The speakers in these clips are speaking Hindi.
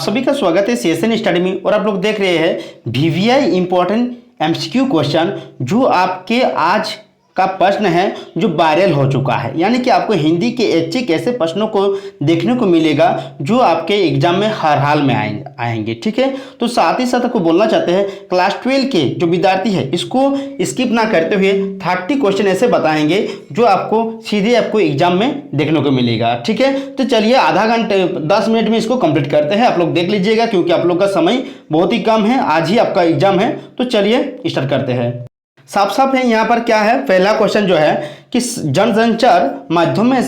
सभी का स्वागत है सीएसएन स्टडी में। और आप लोग देख रहे हैं वीवीआई इंपॉर्टेंट एमसीक्यू क्वेश्चन, जो आपके आज का प्रश्न है जो वायरल हो चुका है। यानी कि आपको हिंदी के ऐच्छिक ऐसे प्रश्नों को देखने को मिलेगा जो आपके एग्जाम में हर हाल में आएंगे। ठीक है, तो साथ ही साथ आपको बोलना चाहते हैं क्लास 12 के जो विद्यार्थी है इसको स्किप ना करते हुए 30 क्वेश्चन ऐसे बताएंगे जो आपको सीधे आपको एग्जाम में देखने को मिलेगा। ठीक है, तो चलिए आधा घंटे 10 मिनट में इसको कंप्लीट करते हैं। आप लोग देख लीजिएगा क्योंकि आप लोग का समय बहुत ही कम है, आज ही आपका एग्जाम है। तो चलिए स्टार्ट करते हैं। साफ साफ है यहाँ पर क्या है। पहला क्वेश्चन जो है कि जनसंचार माध्यम में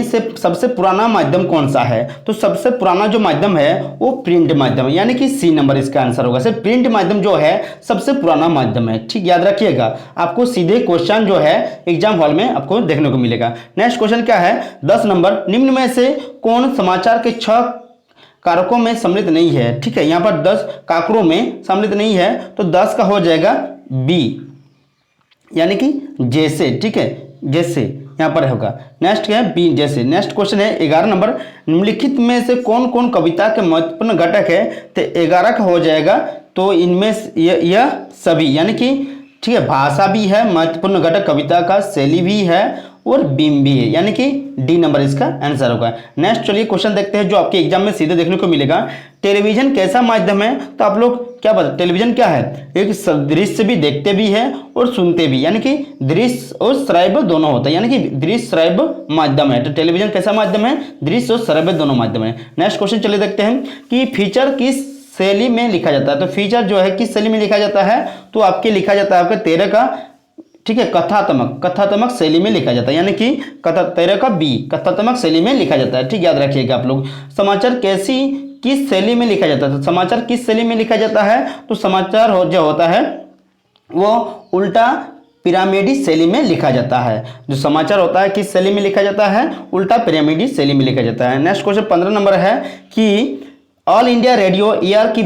से सबसे पुराना माध्यम कौन सा है। तो सबसे पुराना जो माध्यम है वो प्रिंट माध्यम है, यानी कि सी नंबर इसका आंसर होगा। सिर्फ प्रिंट माध्यम जो है सबसे पुराना माध्यम है। ठीक, याद रखिएगा, आपको सीधे क्वेश्चन जो है एग्जाम हॉल में आपको देखने को मिलेगा। नेक्स्ट क्वेश्चन क्या है 10 नंबर, निम्न में से कौन समाचार के 6 कारकों में सम्मिलित नहीं है। ठीक है, यहाँ पर 10 कारकों में सम्मिलित नहीं है, तो 10 का हो जाएगा बी, यानी कि जैसे। ठीक है, जैसे यहां पर होगा। नेक्स्ट क्या है बी, जैसे। नेक्स्ट क्वेश्चन है 11 नंबर, निम्नलिखित में से कौन कौन कविता के महत्वपूर्ण घटक है। तो 11 का हो जाएगा, तो इनमें यह सभी, यानी कि ठीक है, भाषा भी है महत्वपूर्ण घटक, कविता का शैली भी है और बीम भी है, यानी कि डी नंबर इसका आंसर होगा। नेक्स्ट चलिए क्वेश्चन देखते हैं जो आपके एग्जाम में सीधे देखने को मिलेगा। टेलीविजन कैसा माध्यम है। तो आप लोग क्या पता टेलीविजन क्या है, एक दृश्य भी देखते भी है और सुनते भी, यानी कि दृश्य और श्रव्य दोनों होता है, यानी कि दृश्य श्रव्य माध्यम है। तो टेलीविजन कैसा माध्यम है, दृश्य और श्रव्य दोनों माध्यम है। नेक्स्ट क्वेश्चन चलिए देखते हैं कि फीचर किस शैली में लिखा जाता है। तो फीचर जो है किस शैली में लिखा जाता है, तो आपके लिखा जाता है आपका 13 का, ठीक है, कथात्मक शैली में लिखा जाता है, यानी कि 13 का बी, कथात्मक शैली में लिखा जाता है। ठीक, याद रखिएगा आप लोग। समाचार किस शैली में लिखा जाता है। तो समाचार किस शैली में लिखा जाता है, तो समाचार जो होता है वो उल्टा पिरामिडी शैली में लिखा जाता है। जो समाचार होता है किस शैली में लिखा जाता है, उल्टा पिरामिडी शैली में लिखा जाता है। नेक्स्ट क्वेश्चन 15 नंबर है कि ऑल इंडिया रेडियो ईआर की,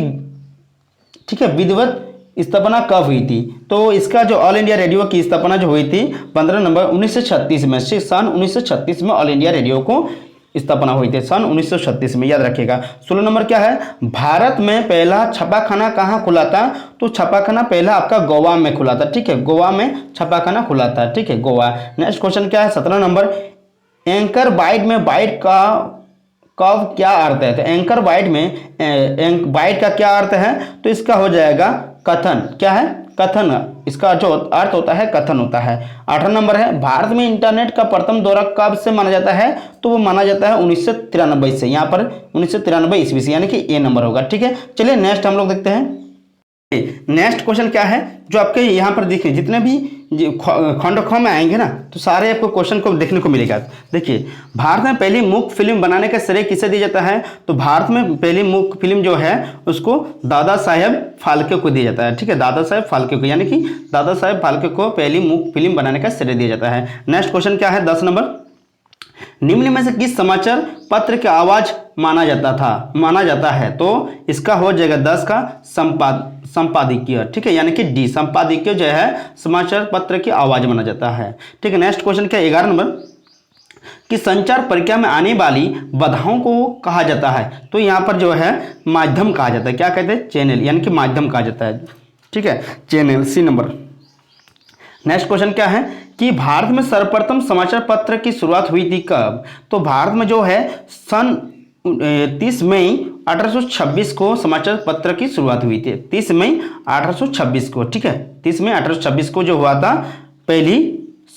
ठीक है, विधिवत स्थापना कब हुई थी। तो इसका जो ऑल इंडिया रेडियो की स्थापना जो हुई थी 15 नंबर 1936 में, सन 1936 में ऑल इंडिया रेडियो को स्थापना हुई थी, सन 1936 में, याद रखिएगा। 16 नंबर क्या है, भारत में पहला छापाखाना कहाँ खुला था। तो छापाखाना पहला आपका गोवा में खुला था। ठीक है, गोवा में छापाखाना खुला था। ठीक है, गोवा। नेक्स्ट क्वेश्चन क्या है 17 नंबर, एंकर बाइट में बाइट का कब क्या अर्थ है। तो एंकर बाइट में बाइट का क्या अर्थ है, तो इसका हो जाएगा कथन। क्या है, कथन। इसका जो अर्थ होता है कथन होता है। 18 नंबर है, भारत में इंटरनेट का प्रथम दौरा कब से माना जाता है। तो वो माना जाता है 1993 से, यहाँ पर 1993 ईस्वी से, यानी कि ए नंबर होगा। ठीक है, चलिए नेक्स्ट हम लोग देखते हैं। नेक्स्ट क्वेश्चन क्या है जो आपके यहाँ पर देखिए जितने भी खंड ख में आएंगे ना, तो सारे आपको क्वेश्चन को देखने को मिलेगा। देखिए, भारत में पहली मूक फिल्म बनाने का श्रेय किसे दिया जाता है। तो भारत में पहली मूक फिल्म जो है उसको दादा साहेब फाल्के को दिया जाता है। ठीक है, दादा साहेब फाल्के को, यानी कि दादा साहेब फाल्के को पहली मूक फिल्म बनाने का श्रेय दिया जाता है। नेक्स्ट क्वेश्चन क्या है 10 नंबर, निम्न में से किस समाचार पत्र की आवाज माना जाता है। तो इसका हो जाएगा 10 का संपादकीय। ठीक है, यानी कि डी, संपादकीय जो है समाचार पत्र की आवाज माना जाता है। ठीक है, नेक्स्ट क्वेश्चन क्या 11 नंबर, कि संचार प्रक्रिया में आने वाली बाधाओं को कहा जाता है। तो यहाँ पर जो है माध्यम कहा जाता है। क्या कहते हैं, चैनल, यानी कि माध्यम कहा जाता है। ठीक है, channel, C number. Next question क्या है कि भारत में सर्वप्रथम समाचार पत्र की शुरुआत हुई थी कब। तो भारत में जो है सन 30 मई 1826 को समाचार पत्र की शुरुआत हुई थी। 30 मई 1826 को। ठीक है, 30 मई 1826 को जो हुआ था पहली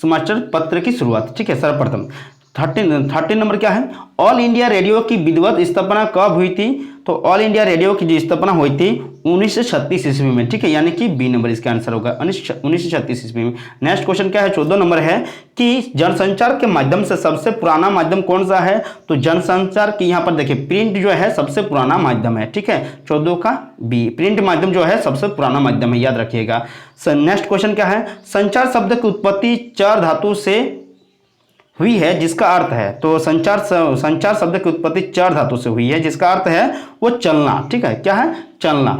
समाचार पत्र की शुरुआत। ठीक है, सर्वप्रथम। 13 नंबर क्या है, ऑल इंडिया रेडियो की विधिवत स्थापना कब हुई थी। तो ऑल इंडिया रेडियो की जो स्थापना हुई थी 1936 ईस्वी में। ठीक है, यानी कि बी नंबर इसका आंसर होगा, 1936 ईस्वी में। नेक्स्ट क्वेश्चन क्या है 14 नंबर है कि जनसंचार के माध्यम से सबसे पुराना माध्यम कौन सा है। तो जनसंचार की यहाँ पर देखिए प्रिंट जो है सबसे पुराना माध्यम है। ठीक है, 14 का बी, प्रिंट माध्यम जो है सबसे पुराना माध्यम है, याद रखिएगा। नेक्स्ट क्वेश्चन क्या है, संचार शब्द की उत्पत्ति चार धातु से हुई है जिसका अर्थ है। तो संचार शब्द की उत्पत्ति चार धातु से हुई है जिसका अर्थ है वो चलना। ठीक है, क्या है, चलना।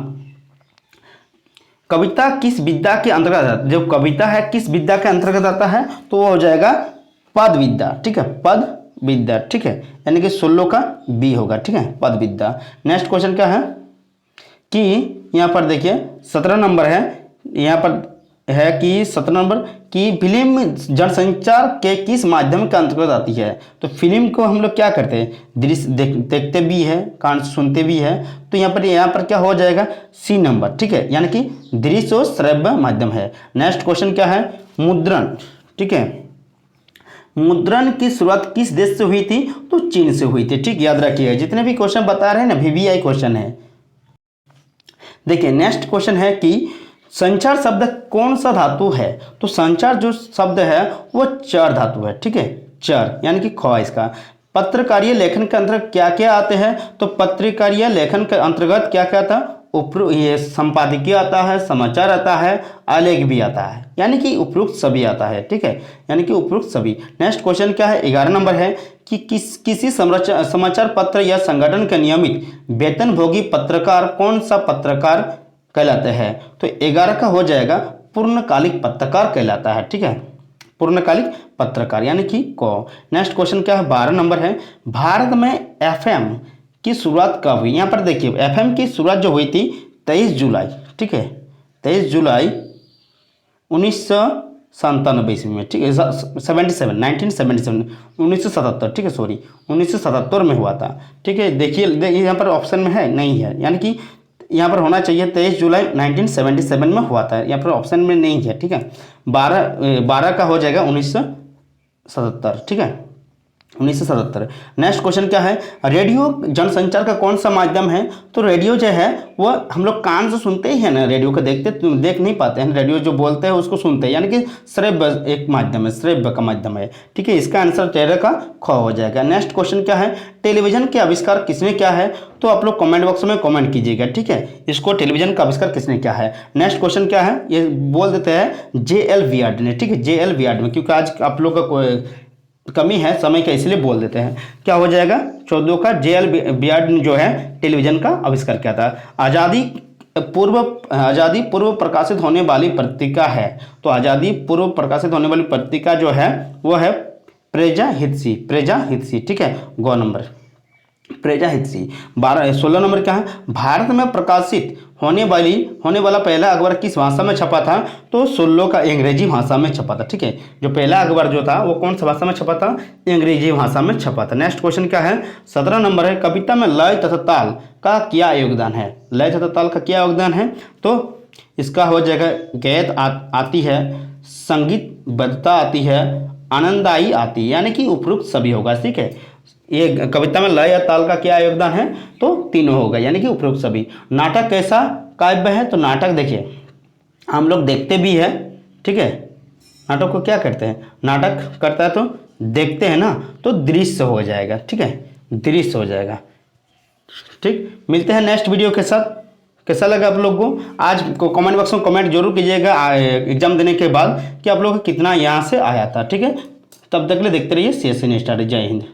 कविता किस विद्या के अंतर्गत आता है। जो कविता है किस विद्या के अंतर्गत आता है, तो वो हो जाएगा पद विद्या। ठीक है, पद विद्या, ठीक है, यानी कि 16 का बी होगा, ठीक है, पद विद्या। नेक्स्ट क्वेश्चन क्या है कि यहाँ पर देखिए 17 नंबर है, यहाँ पर है कि 17 नंबर की फिल्म जनसंचार के किस माध्यम के अंतर्गत आती है। तो फिल्म को हम लोग क्या करते हैं, दृश्य देखते भी है, कान से सुनते भी है। तो यहाँ पर क्या हो जाएगा, सी नंबर, ठीक है, यानी कि दृश्य और श्रव्य माध्यम है। नेक्स्ट क्वेश्चन क्या है, मुद्रण, ठीक है, मुद्रण की शुरुआत किस देश से हुई थी। तो चीन से हुई थी, ठीक, याद रखिएगा, जितने भी क्वेश्चन बता रहे हैं ना वीवीआई क्वेश्चन है। देखिए नेक्स्ट क्वेश्चन है कि संचार शब्द कौन सा धातु है। तो संचार जो शब्द है वो चर धातु है, ठीक है, चर यानी कि ख इसका। पत्रकारीय लेखन के अंतर्गत क्या क्या आते हैं। तो पत्रकारीय लेखन के अंतर्गत क्या क्या आता, ये संपादकीय आता है, समाचार आता है, आलेख भी आता है, यानी कि उपयुक्त सभी आता है, ठीक है, यानी कि उपयुक्त सभी। नेक्स्ट क्वेश्चन क्या है, 11 नंबर है कि किसी समाचार पत्र या संगठन के नियमित वेतनभोगी पत्रकार कौन सा पत्रकार कहलाते हैं। तो 11 का हो जाएगा पूर्णकालिक पत्रकार कहलाता है, ठीक है, पूर्णकालिक पत्रकार यानी कि को। नेक्स्ट क्वेश्चन क्या है, 12 नंबर है, भारत में एफएम की शुरुआत कब हुई। यहाँ पर देखिए एफएम की शुरुआत जो हुई थी 23 जुलाई, ठीक है, 23 जुलाई 1997 ईस्वी में, ठीक है, 1977, ठीक है, सॉरी 1977 में हुआ था, ठीक है। देखिए यहाँ पर ऑप्शन में है नहीं है, यानी कि यहाँ पर होना चाहिए 23 जुलाई 1977 में हुआ था, यहाँ पर ऑप्शन में नहीं है, ठीक है। 12 का हो जाएगा 1977, ठीक है, 1977। नेक्स्ट क्वेश्चन क्या है, रेडियो जनसंचार का कौन सा माध्यम है। तो रेडियो जो है वो हम लोग कान से सुनते ही है ना, रेडियो को देख नहीं पाते हैं, रेडियो जो बोलते हैं उसको सुनते हैं, यानी कि श्रव्य एक माध्यम है, श्रव्य का माध्यम है, ठीक है, इसका आंसर 13 का ख हो जाएगा। नेक्स्ट क्वेश्चन क्या है, टेलीविजन के आविष्कार किसने किया है। तो आप लोग कमेंट बॉक्स में कमेंट कीजिएगा, ठीक है, इसको टेलीविजन का आविष्कार किसने किया है। नेक्स्ट क्वेश्चन क्या है, ये बोल देते हैं JL वियार्ड ने, ठीक है, JL वियार्ड में, क्योंकि आज आप लोग का कमी है समय का, इसलिए बोल देते हैं। क्या हो जाएगा, 14 का JL वियार्ड ने जो है टेलीविजन का आविष्कार किया था। आज़ादी पूर्व प्रकाशित होने वाली पत्रिका है। तो आज़ादी पूर्व प्रकाशित होने वाली पत्रिका जो है वो है प्रेजाहितसी, ठीक है, गौ नंबर प्रेजाहितसी। 16 नंबर क्या है, भारत में प्रकाशित होने वाला पहला अखबार किस भाषा में छपा था। तो 16 का अंग्रेजी भाषा में छपा था, ठीक है, जो पहला अखबार जो था वो कौन सा भाषा में छपा था, अंग्रेजी भाषा में छपा था। नेक्स्ट क्वेश्चन क्या है, 17 नंबर है, कविता में लय तथा ताल का क्या योगदान है। लय तथा ताल का क्या योगदान है। तो इसका हो जाएगा गैत आती है, संगीतबद्धता आती है, आनंदाई आती है, यानी कि उपयुक्त सभी होगा, ठीक है। ये कविता में लय या ताल का क्या योगदान है। तो तीनों होगा, यानी कि उपयुक्त सभी। नाटक कैसा काव्य है। तो नाटक देखिए हम लोग देखते भी है, ठीक है, नाटक को क्या करते हैं, नाटक करता है तो देखते हैं ना, तो दृश्य हो जाएगा, ठीक है, दृश्य हो जाएगा, ठीक। मिलते हैं नेक्स्ट वीडियो के साथ। कैसा लगा आप लोग को आज को कमेंट बॉक्स में कमेंट जरूर कीजिएगा एग्जाम देने के बाद कि आप लोग को कितना यहाँ से आया था, ठीक है। तब तक के लिए देखते रहिए CSN स्टडी। जय हिंद।